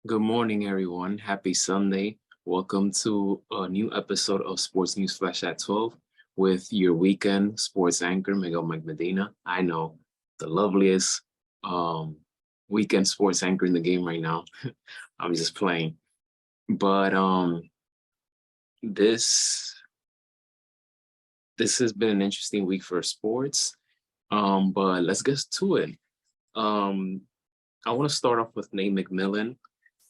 Good morning, everyone. Happy Sunday. Welcome to a new episode of Sports News Flash at 12 with your weekend sports anchor, Miguel Medina. I know the loveliest um, weekend sports anchor in the game right now. I'm just playing. But this this has been an interesting week for sports. But let's get to it. Um, I want to start off with Nate McMillan.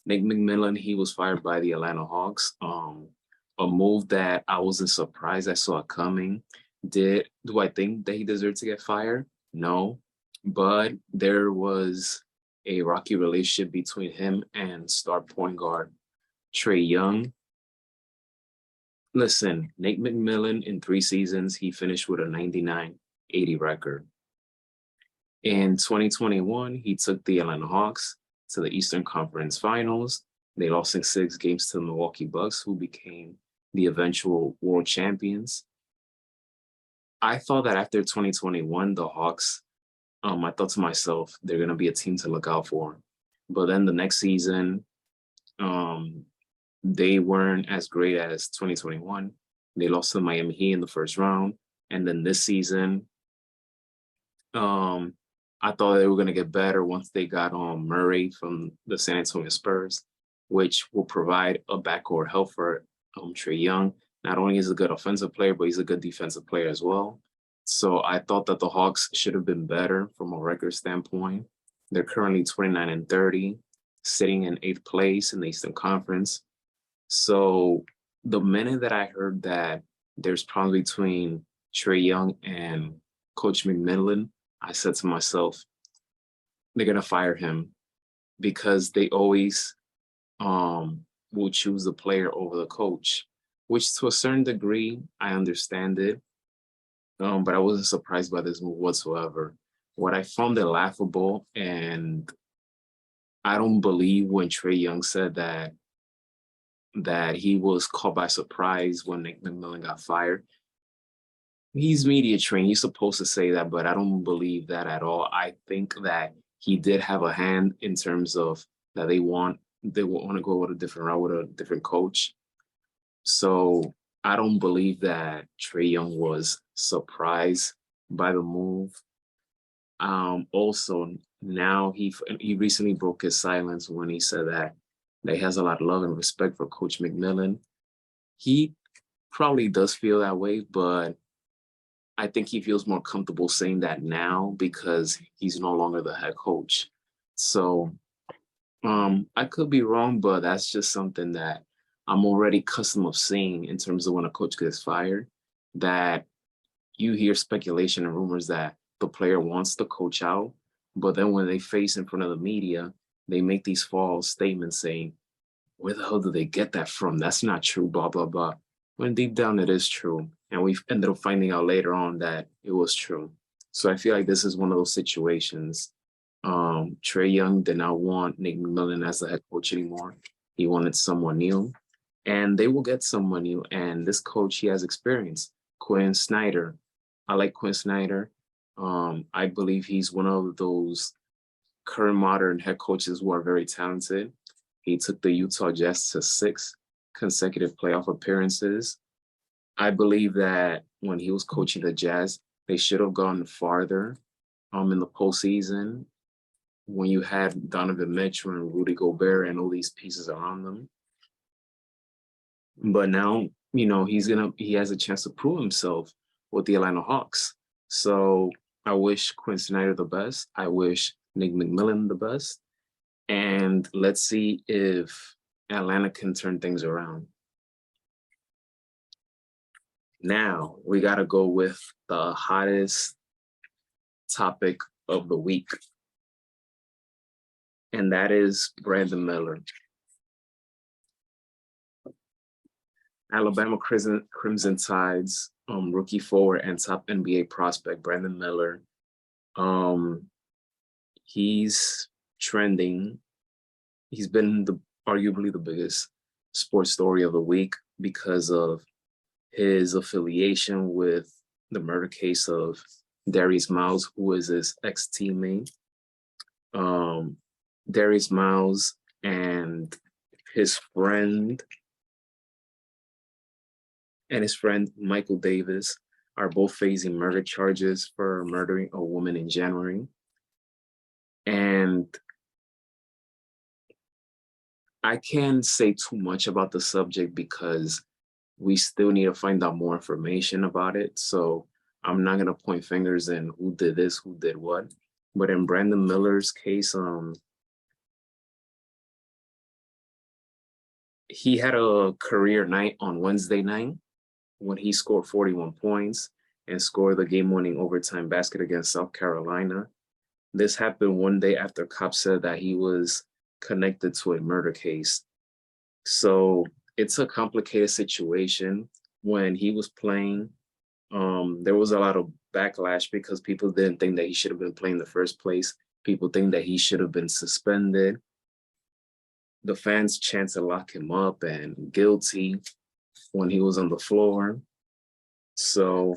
Nate McMillan, he was fired by the Atlanta Hawks. A move that I wasn't surprised I saw it coming. Do I think that he deserved to get fired? No, but there was a rocky relationship between him and star point guard Trey Young. Listen, Nate McMillan in 3 seasons, he finished with a 99-80 record. In 2021, he took the Atlanta Hawks to the Eastern Conference Finals. They lost in 6 games to the Milwaukee Bucks, who became the eventual world champions. I thought that after 2021, the Hawks, I thought to myself, they're going to be a team to look out for. But then the next season, um, they weren't as great as 2021. They lost to Miami Heat in the first round. And then this season, I thought they were going to get better once they got on Murray from the San Antonio Spurs, which will provide a backcourt help for Trey Young. Not only is he a good offensive player, but he's a good defensive player as well. So I thought that the Hawks should have been better from a record standpoint. They're currently 29-30, sitting in 8th place in the Eastern Conference. So the minute that I heard that there's probably between Trey Young and Coach McMillan, I said to myself, they're going to fire him because they always will choose the player over the coach, which to a certain degree, I understand it. But I wasn't surprised by this move whatsoever. What I found it laughable, and I don't believe when Trey Young said that he was caught by surprise when Nick McMillan got fired. He's media trained. He's supposed to say that, but I don't believe that at all. I think that he did have a hand in terms of that they want to go with a different route with a different coach. So I don't believe that Trey Young was surprised by the move. Also, now he recently broke his silence when he said that he has a lot of love and respect for Coach McMillan. He probably does feel that way, but I think he feels more comfortable saying that now because he's no longer the head coach. So I could be wrong, but that's just something that I'm already accustomed of seeing in terms of when a coach gets fired, that you hear speculation and rumors that the player wants the coach out, but then when they face in front of the media, they make these false statements saying, where the hell did they get that from? That's not true, blah, blah, blah. When deep down it is true. And we ended up finding out later on that it was true. So I feel like this is one of those situations. Trey Young did not want Nick McMillan as the head coach anymore. He wanted someone new. And they will get someone new. And this coach, he has experience. Quinn Snyder. I like Quinn Snyder. I believe he's one of those current modern head coaches who are very talented. He took the Utah Jazz to 6 consecutive playoff appearances. I believe that when he was coaching the Jazz, they should have gone farther in the postseason when you had Donovan Mitchell and Rudy Gobert and all these pieces around them. But now, he has a chance to prove himself with the Atlanta Hawks. So I wish Quinn Snyder the best. I wish Nick McMillan the best. And let's see if Atlanta can turn things around. Now, we got to go with the hottest topic of the week, and that is Brandon Miller. Alabama Crimson Tide's rookie forward and top NBA prospect, Brandon Miller. He's trending. He's been arguably the biggest sports story of the week because of his affiliation with the murder case of Darius Miles, who is his ex-teammate. Darius Miles and his friend Michael Davis are both facing murder charges for murdering a woman in January. And I can't say too much about the subject because we still need to find out more information about it. So I'm not gonna point fingers in who did this, who did what. But in Brandon Miller's case, he had a career night on Wednesday night when he scored 41 points and scored the game-winning overtime basket against South Carolina. This happened one day after cops said that he was connected to a murder case. So it's a complicated situation. When he was playing, there was a lot of backlash because people didn't think that he should have been playing in the first place. People think that he should have been suspended. The fans chant to lock him up and guilty when he was on the floor. So,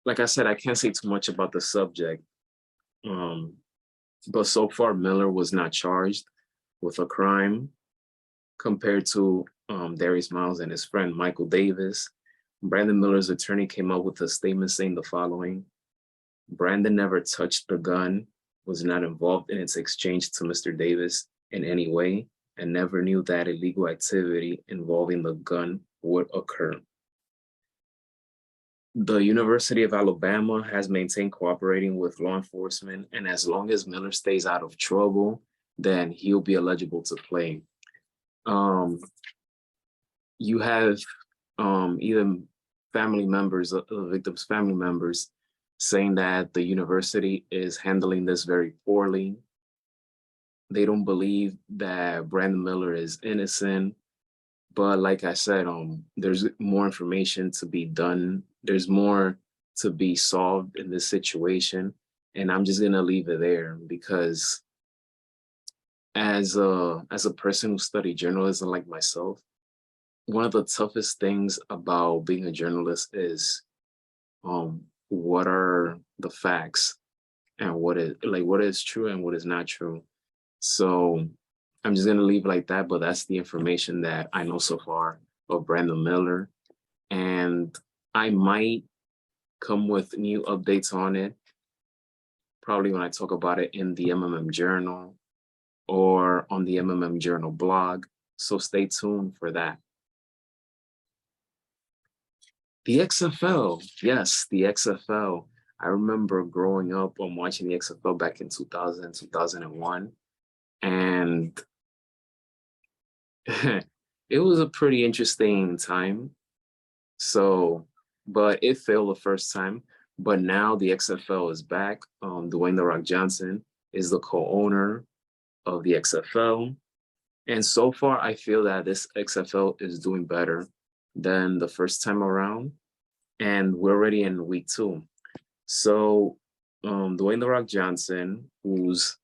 like I said, I can't say too much about the subject. But so far, Miller was not charged with a crime compared to Darius Miles and his friend Michael Davis. Brandon Miller's attorney came out with a statement saying the following: Brandon never touched the gun, was not involved in its exchange to Mr. Davis in any way, and never knew that illegal activity involving the gun would occur. The University of Alabama has maintained cooperating with law enforcement, and as long as Miller stays out of trouble, then he'll be eligible to play. You have even family members, the victims' family members, saying that the university is handling this very poorly. They don't believe that Brandon Miller is innocent. But like I said, there's more information to be done. There's more to be solved in this situation. And I'm just gonna leave it there because as a person who studied journalism like myself, one of the toughest things about being a journalist is what are the facts and what is true and what is not true. So I'm just gonna leave it like that, but that's the information that I know so far of Brandon Miller. And I might come with new updates on it, probably when I talk about it in the MMM Journal or on the MMM Journal blog. So stay tuned for that. The XFL, yes, the XFL. I remember growing up and watching the XFL back in 2000, 2001. And it was a pretty interesting time. So, but it failed the first time. But now the XFL is back. Dwayne "The Rock" Johnson is the co-owner of the XFL. And so far, I feel that this XFL is doing better than the first time around. And we're already in week 2. So Dwayne "The Rock" Johnson, who's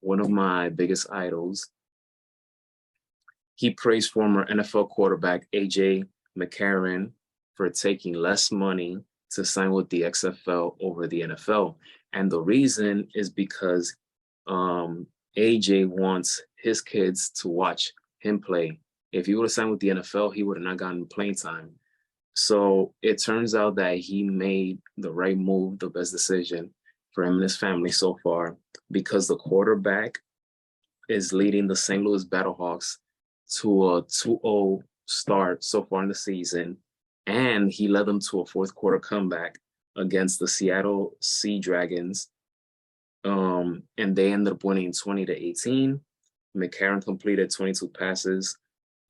one of my biggest idols, he praised former NFL quarterback A.J. McCarron for taking less money to sign with the XFL over the NFL. And the reason is because AJ wants his kids to watch him play. If he would have signed with the NFL, he would have not gotten playing time. So it turns out that he made the right move, the best decision for him and his family so far, because the quarterback is leading the St. Louis Battlehawks to a 2-0 start so far in the season. And he led them to a fourth quarter comeback against the Seattle Sea Dragons. And they ended up winning 20-18. McCarron completed 22 passes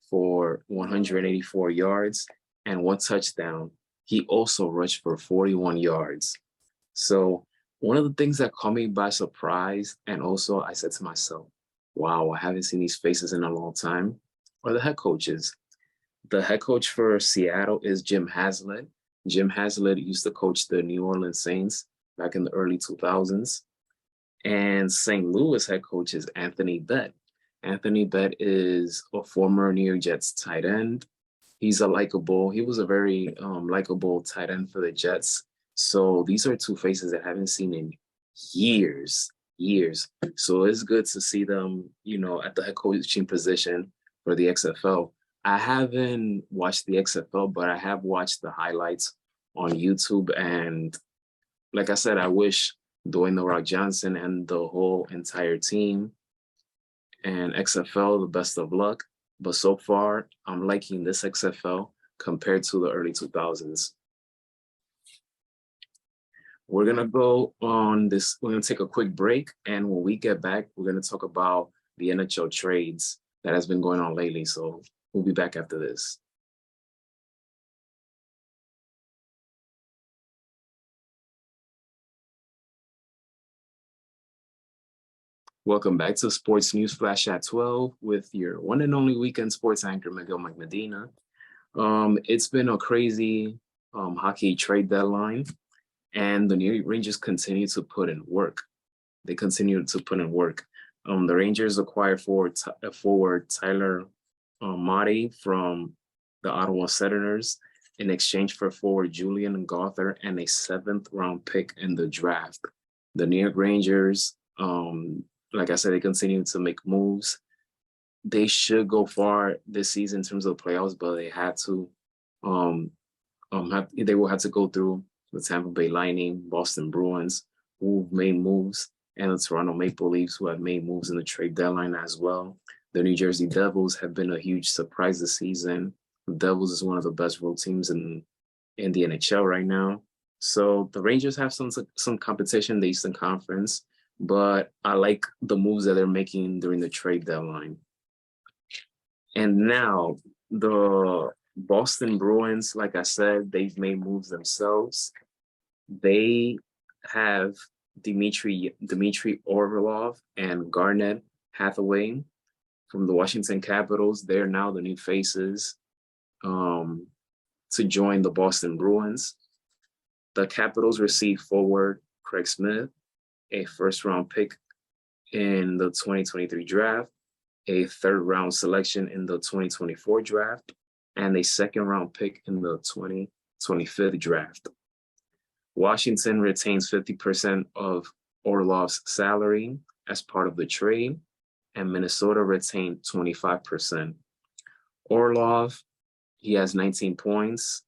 for 184 yards and 1 touchdown. He also rushed for 41 yards. So one of the things that caught me by surprise, and also I said to myself, wow, I haven't seen these faces in a long time, are the head coaches. The head coach for Seattle is Jim Haslett. Jim Haslett used to coach the New Orleans Saints back in the early 2000s. And St. Louis head coach is Anthony Bett. Anthony Bett is a former New York Jets tight end. He was a very likable tight end for the Jets. So these are two faces that I haven't seen in years. years. So it's good to see them, at the head coaching position for the XFL. I haven't watched the XFL, but I have watched the highlights on YouTube. And like I said, I wish Dwayne "The Rock" Johnson and the whole entire team and XFL the best of luck. But so far, I'm liking this XFL compared to the early 2000s. We're going to go on this. We're going to take a quick break. And when we get back, we're going to talk about the NHL trades that has been going on lately. So we'll be back after this. Welcome back to Sports News Flash at 12 with your one and only weekend sports anchor, Miguel McMedina. It's been a crazy hockey trade deadline, and the New York Rangers continue to put in work. They continue to put in work. The Rangers acquired forward Tyler Motte from the Ottawa Senators in exchange for forward Julian Gothard and a 7th-round pick in the draft. The New York Rangers, like I said, they continue to make moves. They should go far this season in terms of the playoffs, but they had to. They will have to go through the Tampa Bay Lightning, Boston Bruins, who've made moves, and the Toronto Maple Leafs, who have made moves in the trade deadline as well. The New Jersey Devils have been a huge surprise this season. The Devils is one of the best road teams in the NHL right now. So the Rangers have some competition in the Eastern Conference, but I like the moves that they're making during the trade deadline. And now the Boston Bruins, like I said, they've made moves themselves. They have Dmitry Orlov and Garnet Hathaway from the Washington Capitals. They're now the new faces to join the Boston Bruins. The Capitals received forward Craig Smith, a 1st-round pick in the 2023 draft, a 3rd-round selection in the 2024 draft, and a 2nd-round pick in the 2025 draft. Washington retains 50% of Orlov's salary as part of the trade, and Minnesota retained 25%. Orlov, he has 19 points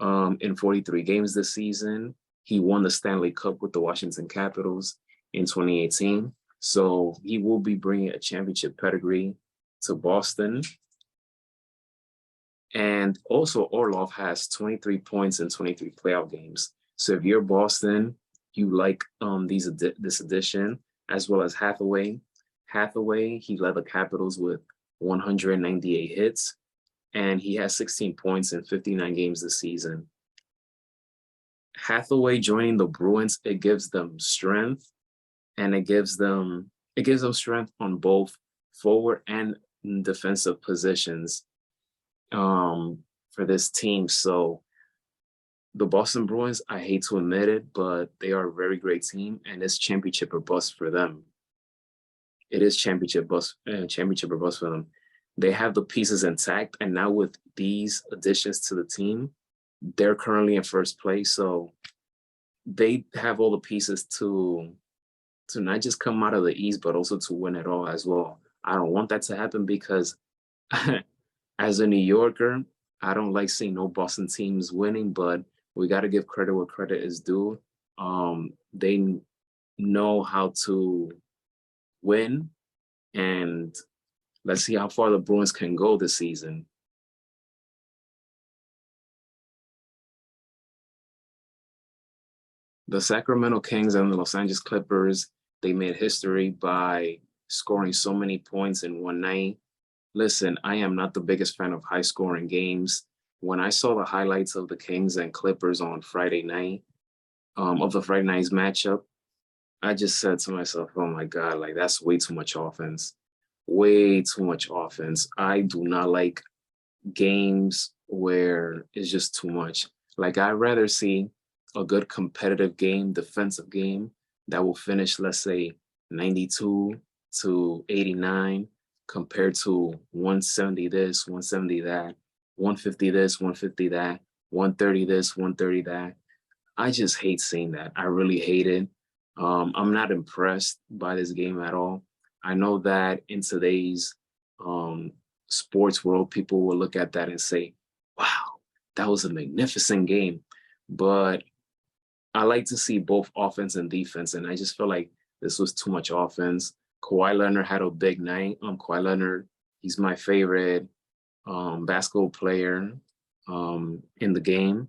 in 43 games this season. He won the Stanley Cup with the Washington Capitals in 2018. So he will be bringing a championship pedigree to Boston. And also Orlov has 23 points in 23 playoff games. So if you're Boston, you like this addition, as well as Hathaway. Hathaway, he led the Capitals with 198 hits, and he has 16 points in 59 games this season. Hathaway joining the Bruins, it gives them strength, and it gives them strength on both forward and defensive positions for this team. So the Boston Bruins, I hate to admit it, but they are a very great team, and it's championship or bust for them. It is championship or bust for them. They have the pieces intact, and now with these additions to the team, they're currently in 1st place. So they have all the pieces to not just come out of the East, but also to win it all as well. I don't want that to happen because as a New Yorker, I don't like seeing no Boston teams winning, but we got to give credit where credit is due. They know how to win, and let's see how far the Bruins can go this season. The Sacramento Kings and the Los Angeles Clippers, they made history by scoring so many points in one night. Listen, I am not the biggest fan of high-scoring games. When I saw the highlights of the Kings and Clippers on Friday night, of the Friday night's matchup, I just said to myself, oh my God, like that's way too much offense. Way too much offense. I do not like games where it's just too much. Like I'd rather see a good competitive game, defensive game that will finish, let's say, 92 to 89 compared to 170 this, 170 that, 150 this, 150 that, 130 this, 130 that. I just hate seeing that. I really hate it. I'm not impressed by this game at all. I know that in today's um, sports world, people will look at that and say, wow, that was a magnificent game. But I like to see both offense and defense, and I just feel like this was too much offense. Kawhi Leonard had a big night. Kawhi Leonard, he's my favorite basketball player in the game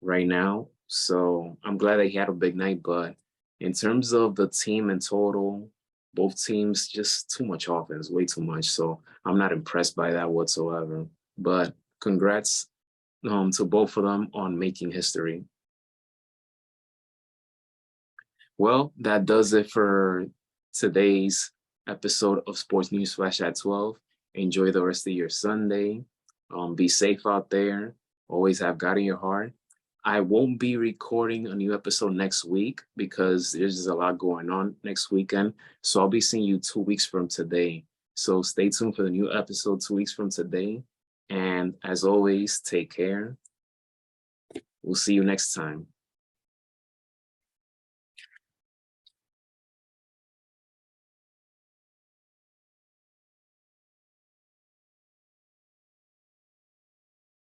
right now. So I'm glad that he had a big night. But in terms of the team in total, both teams just too much offense, way too much. So I'm not impressed by that whatsoever. But congrats to both of them on making history. Well, that does it for today's episode of Sports News Flash at 12. Enjoy the rest of your Sunday. Be safe out there. Always have God in your heart. I won't be recording a new episode next week because there's just a lot going on next weekend. So I'll be seeing you 2 weeks from today. So stay tuned for the new episode 2 weeks from today. And as always, take care. We'll see you next time.